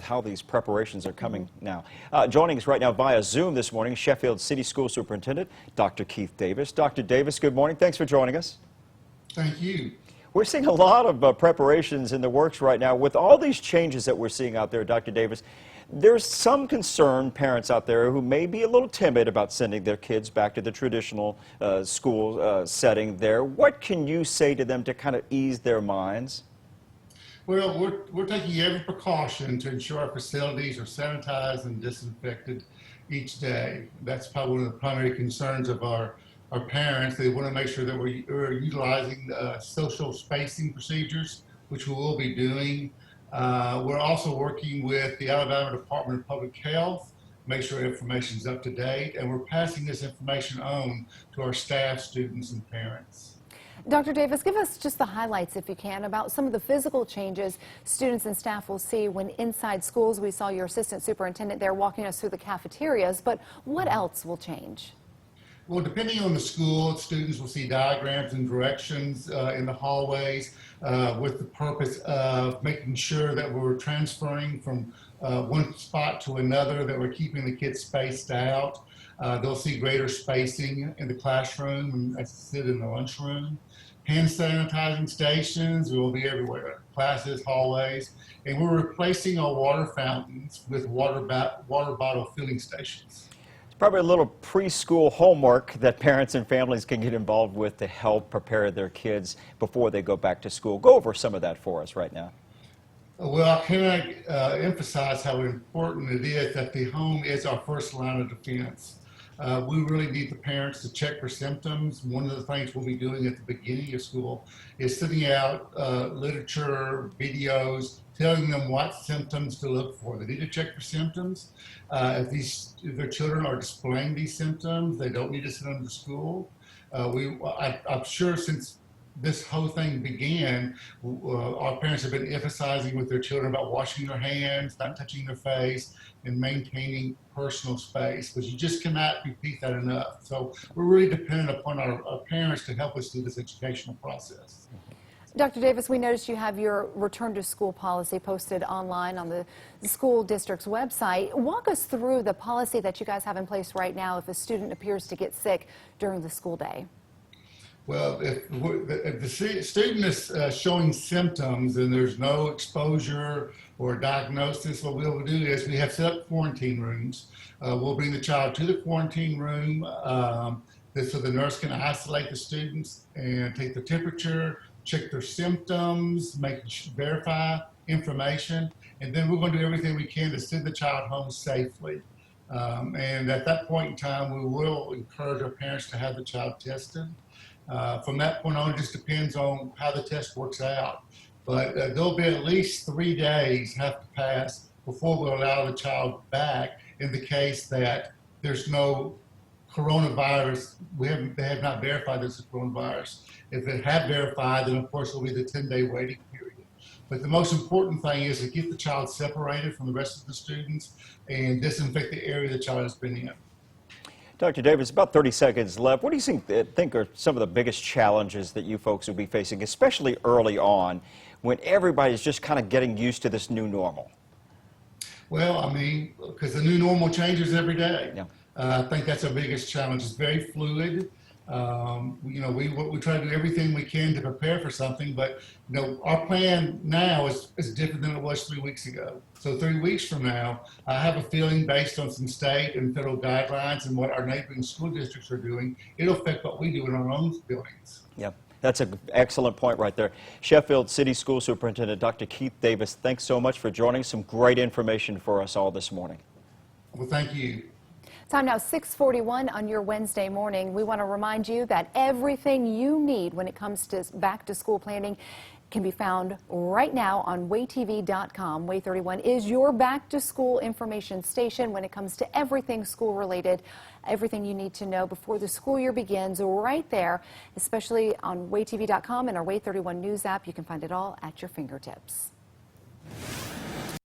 how these preparations are coming now. Joining us right now via Zoom this morning, Sheffield City School Superintendent, Dr. Keith Davis. Dr. Davis, good morning. Thanks for joining us. Thank you. We're seeing a lot of preparations in the works right now. With all these changes that we're seeing out there, Dr. Davis, there's some concern, parents out there who may be a little timid about sending their kids back to the traditional school setting there. What can you say to them to kind of ease their minds? Well, we're taking every precaution to ensure our facilities are sanitized and disinfected each day. That's probably one of the primary concerns of our parents. They want to make sure that we're utilizing social spacing procedures, which we will be doing. We're also working with the Alabama Department of Public Health, make sure information is up to date, and we're passing this information on to our staff, students, and parents. Dr. Davis, give us just the highlights, if you can, about some of the physical changes students and staff will see when inside schools. We saw your assistant superintendent there walking us through the cafeterias, but what else will change? Well, depending on the school, students will see diagrams and directions in the hallways with the purpose of making sure that we're transferring from one spot to another, that we're keeping the kids spaced out. They'll see greater spacing in the classroom and as they sit in the lunchroom. Hand sanitizing stations will be everywhere, classes, hallways, and we're replacing our water fountains with water bottle filling stations. Probably a little preschool homework that parents and families can get involved with to help prepare their kids before they go back to school. Go over some of that for us right now. Well, I cannot emphasize how important it is that the home is our first line of defense. We really need the parents to check for symptoms. One of the things we'll be doing at the beginning of school is sending out literature, videos, telling them what symptoms to look for. They need to check for symptoms. If their children are displaying these symptoms, they don't need to send them to school. I'm sure since this whole thing began, our parents have been emphasizing with their children about washing their hands, not touching their face, and maintaining personal space, but you just cannot repeat that enough. So we're really dependent upon our parents to help us through this educational process. Dr. Davis, we noticed you have your return to school policy posted online on the school district's website. Walk us through the policy that you guys have in place right now if a student appears to get sick during the school day. Well, if the student is showing symptoms and there's no exposure or diagnosis, what we'll do is we have set up quarantine rooms. We'll bring the child to the quarantine room so the nurse can isolate the students and take the temperature, check their symptoms, verify information, and then we're going to do everything we can to send the child home safely. And at that point in time, we will encourage our parents to have the child tested. From that point on, it just depends on how the test works out. But there'll be at least 3 days have to pass before we'll allow the child back in the case that there's no coronavirus. They have not verified this is coronavirus. If they have verified, then of course it'll be the 10-day waiting period. But the most important thing is to keep the child separated from the rest of the students and disinfect the area the child has been in. Dr. Davis, about 30 seconds left. What do you think are some of the biggest challenges that you folks will be facing, especially early on, when everybody's just kind of getting used to this new normal? Well, I mean, because the new normal changes every day. Yeah. I think that's our biggest challenge. It's very fluid. We try to do everything we can to prepare for something, but our plan now is different than it was 3 weeks ago. So 3 weeks from now, I have a feeling based on some state and federal guidelines and what our neighboring school districts are doing, it'll affect what we do in our own buildings. Yep. That's an excellent point right there. Sheffield City School Superintendent Dr. Keith Davis, thanks so much for joining. Some great information for us all this morning. Well, thank you. Time now 6:41 on your Wednesday morning. We want to remind you that everything you need when it comes to back to school planning can be found right now on waytv.com. Way 31 is your back to school information station when it comes to everything school related, everything you need to know before the school year begins right there, especially on waytv.com and our Way 31 news app. You can find it all at your fingertips.